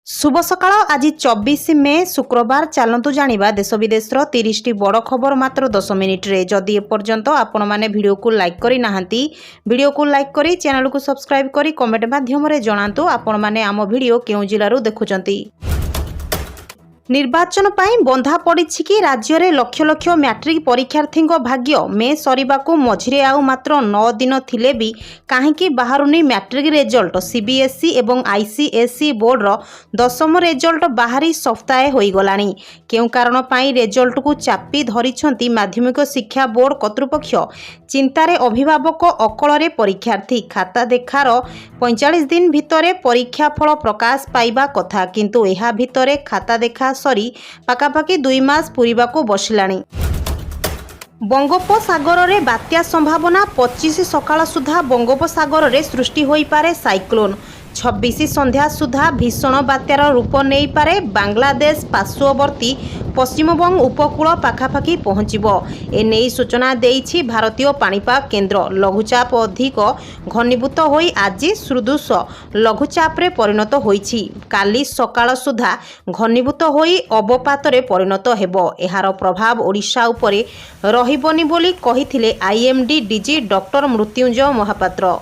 शुभ सकाळ आज 24 मे शुक्रवार चलतु जानिबा देश विदेशर 30टी बड़ खबर मात्र 10 मिनिट रे। जदि एपर्यंत आपण माने वीडियो को लाइक करि नाहंती वीडियो को लाइक करि चैनल को सब्सक्राइब करि कमेंट माध्यम रे जणांतु आपण माने आम वीडियो केउ जिल्लारू देखुचंती। निर्वाचन पाई बंधा पड़िछि कि राज्य रे लक्ष लक्ष मैट्रिक परीक्षार्थी भाग्य मे सरीबाकू मझिरे आउ मात्र 9 दिन थिले भी काहेकि बाहरुनी मैट्रिक रिजल्ट सीबीएसई एवं आईसीएसई बोर्ड रो 10म रिजल्ट बाहरी सप्ताहे होई गलानी। केउ कारण पाई रिजल्ट को चापी धरिछंती माध्यमिक शिक्षा बोर्ड कर्तृपक्ष। चिंतारे अभिभावक अकଳରେ परीक्षार्थी खाता देखार 45 दिन भितरे परीक्षा फल प्रकाश पाइबा कथा किंतु एहा भितरे खाता देखा सरी पाखापाखि 2 मास पूरीबाको बसिलाणी। बंगोपसागर रे बात्या संभावना 25 सकाळ सुधा बंगोपसागर रे सृष्टि होई पारे साइक्लोन। 26 संध्या सुधा भीषण बात्यार रूप नहीं पारे बांग्लादेश पार्श्ववर्ती पश्चिमबंग उपकूल पाखापाखि पहुंचब एने सूचना देइछि भारतीय पाणीपाग केन्द्र। लघुचाप अधिक घनीभूत होई आज सदृश लघुचाप रे परिणत होईछि। काली सकाळ सुधा घनीभूत होई अवपात रे परिणत हेबो। एहार प्रभाव ओडिशा उपरे रहिबनी बोली कहिथिले IMD DG doctor Mrutyunjay Mohapatra.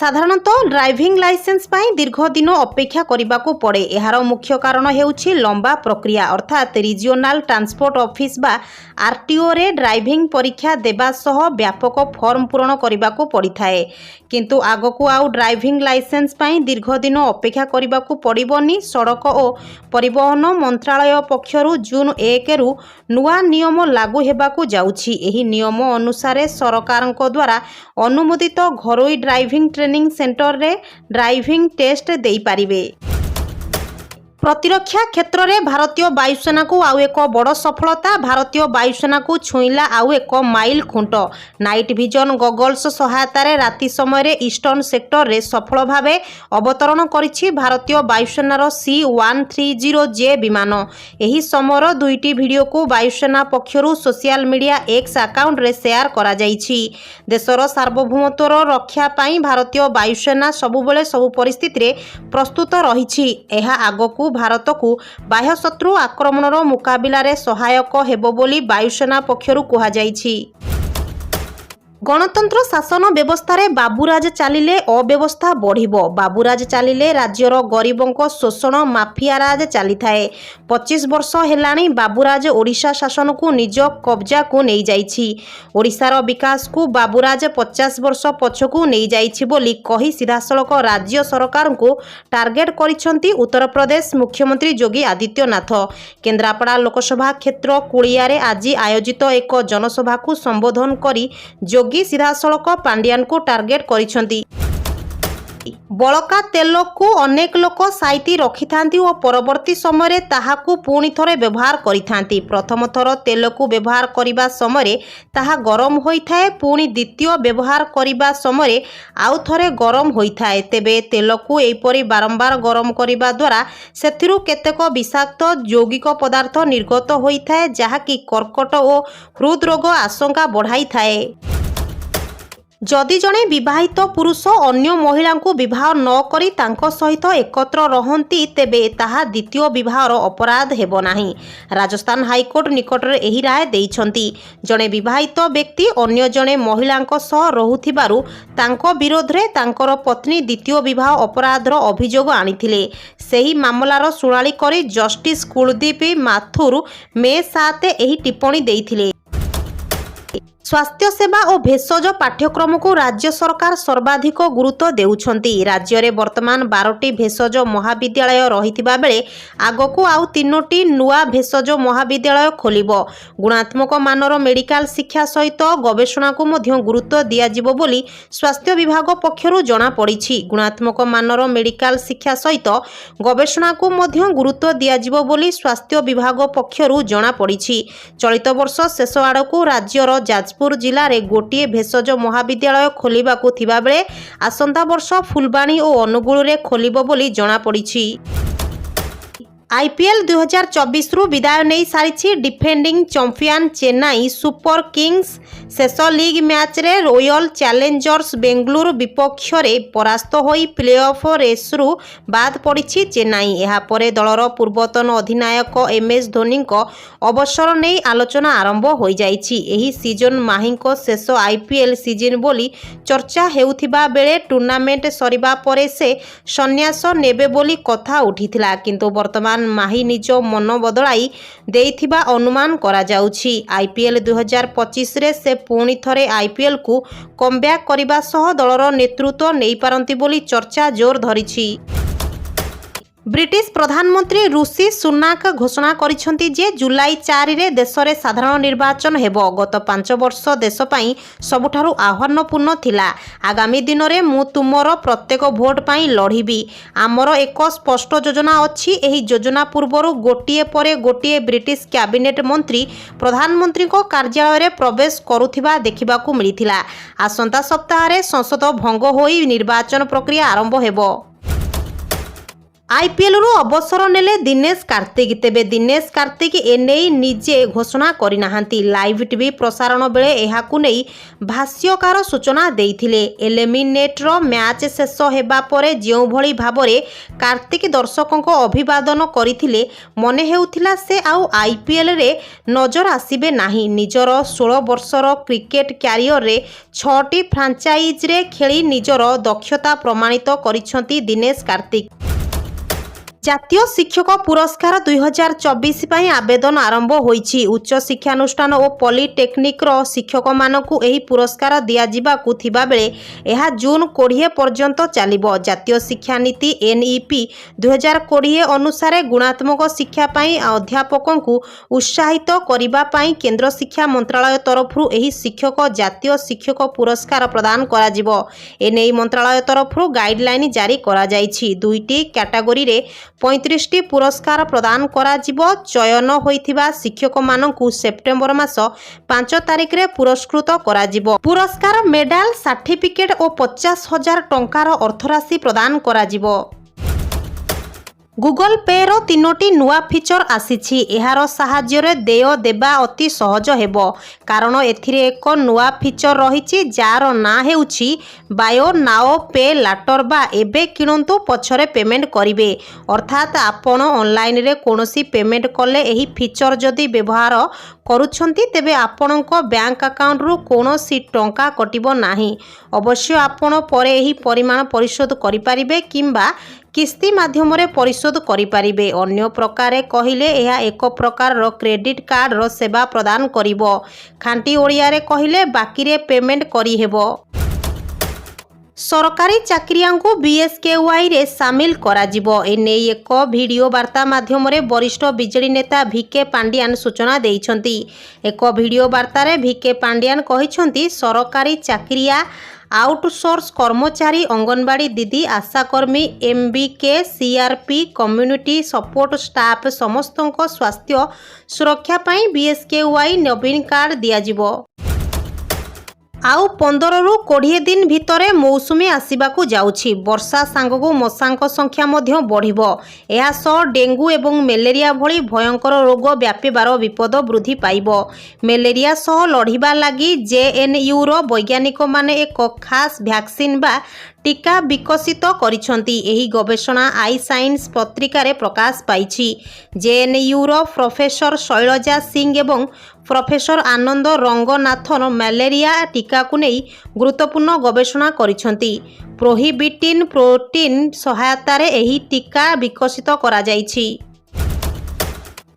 साधारणतः ड्राइविंग लाइसेंस पाई दीर्घ दिन अपेक्षा करने पड़े। यार मुख्य कारण हेउछि लंबा प्रक्रिया अर्थात रिजियोनाल ट्रांसपोर्ट ऑफिस बा आरटीओ रे ड्राइविंग परीक्षा देबा सह व्यापक फॉर्म पूरण करने पड़ी थाए। किंतु आगकू आउ ड्राइविंग लाइसेंस पाई दीर्घ दिन अपेक्षा करने पड़बनी। सड़क और परिवहन मंत्रालय पक्षरु जून 1 रु नुआ नियम लागू हेबाकू जाउछि। एही नियम अनुसार सरकारक द्वारा अनुमोदित घरोई ड्राइविंग ट्रेनिंग सेंटर रे ड्राइविंग टेस्ट देई पारिबे। प्रतिरक्षा क्षेत्र में भारतीय वायुसेना को आउ एक बड़ सफलता। भारतीय वायुसेना को छुईला आउ एक माइल खुंट। नाइट विजन गगल्स सहायता रे राति समय ईस्टर्न सेक्टर रे सफल भावे अवतरण करिछि भारतीय वायुसेनार C-130J विमान। एही समयर दुईटी वीडियो को वायुसेना पक्षरु सोशल मीडिया एक्स अकाउंट रे शेयर करा जाइछि। देशर सार्वभौमत्वर रक्षा पाई भारतीय वायुसेना सबुबले सबु परिस्थिति रे प्रस्तुत रहिछि। एहा आगकू भारत को बाह्य शत्रु आक्रमणर मुकाबिला रे सहायक हेबो बोली वायुसेना पक्षरु कहा जाइछि। गणतंत्र शासन व्यवस्था रे बाबूराज चलिले अव्यवस्था बढ़िबो। बाबूराज चलिले राज्यर गरीबों शोषण माफियाराज चली थाए। 25 वर्ष हेलाणी बाबूराज ओडिशा शासन को निज कब्जा को नहीं जाइछि। ओडिशार विकास को बाबूराज 50 वर्ष पछकू नहीं जाइछि बोली कही सीधासलख राज्य सरकार को टार्गेट करिसंती उत्तर प्रदेश मुख्यमंत्री योगी आदित्यनाथ। केन्द्रापड़ा लोकसभा क्षेत्र कुड़ियारे आज आयोजित एक जनसभा को संबोधन करी योगी सीधासलख पांड्यान को टार्गेट करिसंती। बलका तेल को अनेक लोक साइती रखिथांती और परवर्ती समय ताहाकू पुणी थरे व्यवहार करिथांती। प्रथम थर तेल को व्यवहार करिबा समय ताहा गरम होइथाए पुणी द्वितीय व्यवहार करिबा समय आउ थरे गरम होइथाए। तेबे तेल को एपरि बारंबार गरम करिबा द्वारा सेथिरु केतेक विषाक्त यौगिक पदार्थ निर्गत होइथाए जहाकी कर्कट और हृदरोग आशंका बढ़ाई थाए। जदि जड़े विवाहित पुरुष अन्य महिला को विवाह न करी तांको सहित एकत्र रहंती तेबे ताहा द्वितीय विवाहर अपराध हेबो नाही। राजस्थान हाईकोर्ट निकट रे एही राय देइछंती। जड़े विवाहित व्यक्ति अन्य जड़े महिलांको सह रहुथिबारु तांको विरोध रे तांकर पत्नी द्वितीय विवाह अपराधर अभियोग आनिथिले। सेही मामलार शुणाणी करी जस्टिस कुलदीप माथुर मे 7 एही टिप्पणी देइथिले। स्वास्थ्य सेवा और भेषज पाठ्यक्रम को राज्य सरकार सर्वाधिक गुरुत्व देउछंती। राज्य रे वर्तमान 12टी भेषज महाविद्यालय रहिथिबा बेले आगकू आउ 3टी नुआ भेषज महाविद्यालय खोलिबो। गुणात्मक मानर मेडिकल शिक्षा सहित गवेषणा को मध्य गुरुत्व दियाजिबो बोली स्वास्थ्य विभाग पक्षरु जना पड़िछि। गुणात्मक मानर मेडिकल शिक्षा सहित गवेषणा को मध्य गुरुत्व दियाजिबो बोली स्वास्थ्य विभाग पक्षरु जना पड़िछि। चलित वर्ष शेष आड़कू राज्यर जाजपुर जिला रे गोटे भेषज महाविद्यालय खोलिबाकू थिबा बेले आसंता वर्ष फुलबाणी और अनुगुल रे खोलिबो बोली जना पड़िछि। आईपीएल 2024 रु विदाय नहीं सारी defending champion Chennai super Kings शेष लीग मैच रे रॉयल चैलेंजर्स बेंगलुरु विपक्ष रे परास्त होई प्लेऑफ रेस रु बाद पड़ी चेन्नई। यह परे दलर पूर्वतन अधिनायक एमएस धोनी अवसर नहीं आलोचना आरंभ हो जाइछि। एही सीजन माही शेष आईपीएल सीजन बोली चर्चा हेउथिबा बेले टूर्नामेंट सरिबा परे से संन्यास नेबे बोली कथा उठिथिला, किंतु वर्तमान माही निज मन बदलाई देइथिबा अनुमान करा जाउछि। आईपीएल 2025 रे से पुणी थरे आईपीएल को कमब्याक करिबा सह दलर नेतृत्व नहीं पारंती बोली चर्चा जोर धरिछि। ब्रिटिश प्रधानमंत्री ऋषि सुनाक घोषणा करिसेंति जे जुलाई 4 रे देश रे साधारण निर्वाचन हेबो। गत 5 वर्ष देश पई सबुठारु आह्वानपूर्ण थिला। आगामी दिन रे मु तुमर प्रत्येक भोट पई लढिबी। आमर एक स्पष्ट योजना अछि। एही योजना पूर्वरु गोटिए परे गोटिए ब्रिटिश कैबिनेट मंत्री प्रधानमंत्री को कार्यालय रे प्रवेश करुथिबा देखिबाकू मिलिथिला। आसंता सप्ताह रे संसद भंग होई निर्वाचन प्रक्रिया आरंभ हेबो। आईपीएल रु अवसर नेले दिनेश कार्तिक। तेबे दिनेश कार्तिक एने निजे घोषणा करिनाहांती। लाइव टीवी प्रसारण बेले एहाकू नहीं भाष्यकार सूचना देइथिले। एलिमिनेटर मैच शेष हेबा परे जेउ भली भाबरे कार्तिक दर्शकों को अभिवादन करिथिले मने हेउथिला से आउ आईपीएल रे नजर आसीबे नाही। निजर 16 वर्षर क्रिकेट क्यारियर रे 6टी फ्रांचाइज रे खेली निजर दक्षता प्रमाणित करिसंती दिनेश कार्तिक। जातीय शिक्षक पुरस्कार 2024 ପାଇଁ आवेदन आरंभ होईछि। उच्च शिक्षानुष्ठान और पॉलिटेक्निक रो शिक्षक मानकु एही पुरस्कार दिया जिबाकु थिबा बेले एहा जून 20 पर्यंत चलिबो। जातीय शिक्षा नीति एनईपी 2020 अनुसार गुणात्मक शिक्षा ପାଇଁ अध्यापकों उत्साहित करिबा ପାଇଁ केंद्र शिक्षा मंत्रालय तरफरु एही शिक्षक जातीय शिक्षक पुरस्कार प्रदान करा जिवो। एनेई मंत्रालय तरफरु गाइडलाइन जारी करा जाइछि। दुईटी कैटेगरी रे 35टी पुरस्कार प्रदान करा जिवो। चयन होइथिबा शिक्षक मानकु सेप्टेम्बर मास 5 तारिख रे पुरस्कृत करा जिवो। पुरस्कार मेडल सर्टिफिकेट और 50,000 टंकार अर्थराशि प्रदान करा जिवो। गूगल पे रो 3टी नुआ फीचर आसीछि। एहार साहाय्य रे देय देबा अति सहज हेबो, कारण एथिरे एक नुआ फीचर रहिछि जार ना हेउछि बायो नाओ पे लाटर बा एबे किणंतु पछरे पेमेंट करिवे। अर्थात आपण ऑनलाइन रे कोनोसी पेमेंट कले एही फीचर जदि व्यवहार करूछंती तेबे आपणको बैंक अकाउंट रु कोनोसी टंका कटिबो नाही। अवश्य आपण परे एही परिमाण परिशोध करि परिबे किंबा किस्ती माध्यम रे परिशोध करि परिबे। अन्य प्रकार कहिले यह एक प्रकार रो क्रेडिट कार्ड रो सेवा प्रदान करिवो। खांटी ओडिया रे कहिले बाकी रे पेमेंट करि हेबो। सरकारी चाकरियां को बीएसकेवाई रे सामिल करा जिवो। एने एक वीडियो वार्ता माध्यम रे वरिष्ठ बीजेडी नेता वीके पांडियान सूचना देइछंती। एक वीडियो वार्ता रे वीके पांडियान कहिछंती सरकारी चाकरिया आउटसोर्स कर्मचारी अंगनवाड़ी दीदी आशाकर्मी MBK CRP community support staff समस्त स्वास्थ्य सुरक्षा पाई बीएसकेवाई नवीन कार्ड दिया जिवो। आउ 15 रु 20 दिन भितरे मौसुमी आसिबाकू जाउछि। वर्षा सांगकू मशांक संख्या मध्य बढ़िबो। एहा सह डेंगू एवं मलेरिया भली भयंकर रोग व्यापीबार विपद वृद्धि पाइबो। मलेरिया सह लढ़िबा लागि जेएनयू रो वैज्ञानिक माने एक खास वैक्सीन बा टीका विकसित करिसंती। एही गवेषणा आई साइंस पत्रिका रे प्रकाश पाइछि। जेएनयू रो प्रोफेसर शैलजा सिंह एवं प्रोफेसर आनंद रंगनाथन मलेरिया टीका को नहीं गुरुत्वपूर्ण गवेषणा करिसंती। प्रोहिबिटिन प्रोटीन सहायता रे एही टीका विकसित करा जाइछि।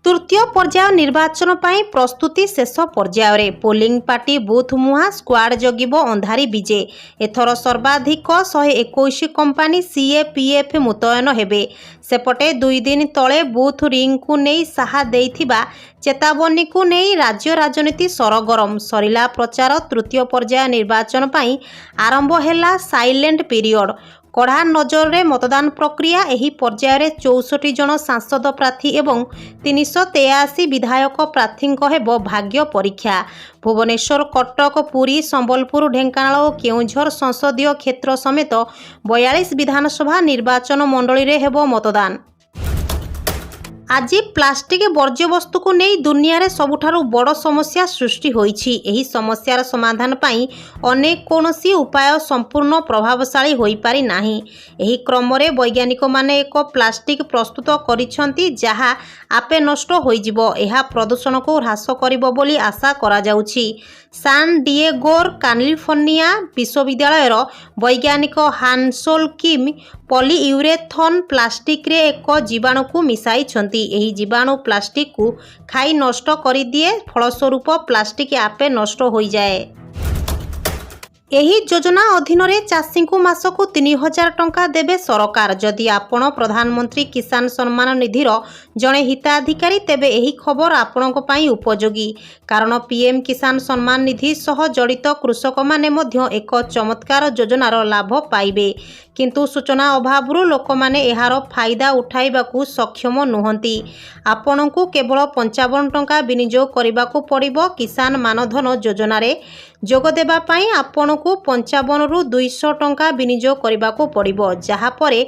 तृतीय पर्याय निर्वाचन पाई प्रस्तुति शेष पर्याय रे पोलिंग पार्टी बूथ मुहा स्क्वाड जगिबो अंधारी विजे। एथर सर्वाधिक 121 कंपानी सीएपीएफ मुतयन हेबे। सेपटे 2 दिन तले बूथ रिंग को नहीं साहा देइथिबा चेतावनी को नहीं राज्य राजनीति सरगरम। सरिला प्रचार तृतीय पर्याय निर्वाचन पाई आरंभ हेला साइलेंट पीरियड। कड़ा नजर रे मतदान प्रक्रिया। एही पर्याय रे 64 जन सांसद प्रार्थी एवं 383 विधायक प्रार्थी हेबो भाग्य परीक्षा। भुवनेश्वर कटक पुरी संबलपुर ढेंकानाल और केउझर संसदीय क्षेत्र समेत 42 विधानसभा निर्वाचन मंडली रे हेबो मतदान। ଆଜି ପ୍ଲାଷ୍ଟିକ ବର୍ଜ୍ୟବସ୍ତୁକୁ ନେଇ ଦୁନିଆରେ ସବୁଠାରୁ ବଡ଼ ସମସ୍ୟା ସୃଷ୍ଟି ହୋଇଛି। ଏହି ସମସ୍ୟାର ସମାଧାନ ପାଇଁ ଅନେକ କୌଣସି ଉପାୟ ସମ୍ପୂର୍ଣ୍ଣ ପ୍ରଭାବଶାଳୀ ହୋଇପାରି ନାହିଁ। ଏହି କ୍ରମରେ ବୈଜ୍ଞାନିକମାନେ ଏକ ପ୍ଲାଷ୍ଟିକ ପ୍ରସ୍ତୁତ କରିଛନ୍ତି ଯାହା ଆପେ ନଷ୍ଟ ହୋଇଯିବ। ଏହା ପ୍ରଦୂଷଣକୁ ହ୍ରାସ କରିବ ବୋଲି ଆଶା କରାଯାଉଛି। ସାନ୍ ଡିଏଗୋର କାଲିଫର୍ଣ୍ଣିଆ ବିଶ୍ୱବିଦ୍ୟାଳୟର ବୈଜ୍ଞାନିକ ହାନସୋଲ କିମ୍ ପଲିୟୁରେଥନ୍ ପ୍ଲାଷ୍ଟିକରେ ଏକ ଜୀବାଣୁକୁ ମିଶାଇଛନ୍ତି। ଏହି ଜୀବାଣୁ ପ୍ଲାଷ୍ଟିକକୁ ଖାଇ ନଷ୍ଟ କରିଦିଏ, ଫଳସ୍ୱରୂପ ପ୍ଲାଷ୍ଟିକ ଆପେ ନଷ୍ଟ ହୋଇଯାଏ। ଏହି ଯୋଜନା ଅଧୀନରେ ଚାଷୀଙ୍କୁ ମାସକୁ 3,000 ଟଙ୍କା ଦେବେ ସରକାର। ଯଦି ଆପଣ ପ୍ରଧାନମନ୍ତ୍ରୀ କିଷାନ ସମ୍ମାନ ନିଧିର ଜଣେ ହିତାଧିକାରୀ, ତେବେ ଏହି ଖବର ଆପଣଙ୍କ ପାଇଁ ଉପଯୋଗୀ। କାରଣ ପିଏମ୍ କିଷାନ ସମ୍ମାନ ନିଧି ସହ ଜଡ଼ିତ କୃଷକମାନେ ମଧ୍ୟ ଏକ ଚମତ୍କାର ଯୋଜନାର ଲାଭ ପାଇବେ। କିନ୍ତୁ ସୂଚନା ଅଭାବରୁ ଲୋକମାନେ ଏହାର ଫାଇଦା ଉଠାଇବାକୁ ସକ୍ଷମ ନୁହନ୍ତି। ଆପଣଙ୍କୁ କେବଳ 55 ଟଙ୍କା ବିନିଯୋଗ କରିବାକୁ ପଡ଼ିବ। କିଷାନ ମାନଧନ ଯୋଜନାରେ ଯୋଗ ଦେବା ପାଇଁ ଆପଣଙ୍କୁ 55ରୁ 200 ଟଙ୍କା ବିନିଯୋଗ କରିବାକୁ ପଡ଼ିବ। ଯାହାପରେ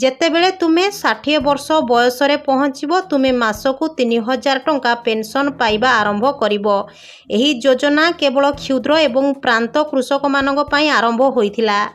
ଯେତେବେଳେ ତୁମେ 60 ବର୍ଷ ବୟସରେ ପହଞ୍ଚିବ, ତୁମେ ମାସକୁ 3,000 ଟଙ୍କା ପେନ୍ସନ୍ ପାଇବା ଆରମ୍ଭ କରିବ। ଏହି ଯୋଜନା କେବଳ କ୍ଷୁଦ୍ର ଏବଂ ପ୍ରାନ୍ତ କୃଷକମାନଙ୍କ ପାଇଁ ଆରମ୍ଭ ହୋଇଥିଲା।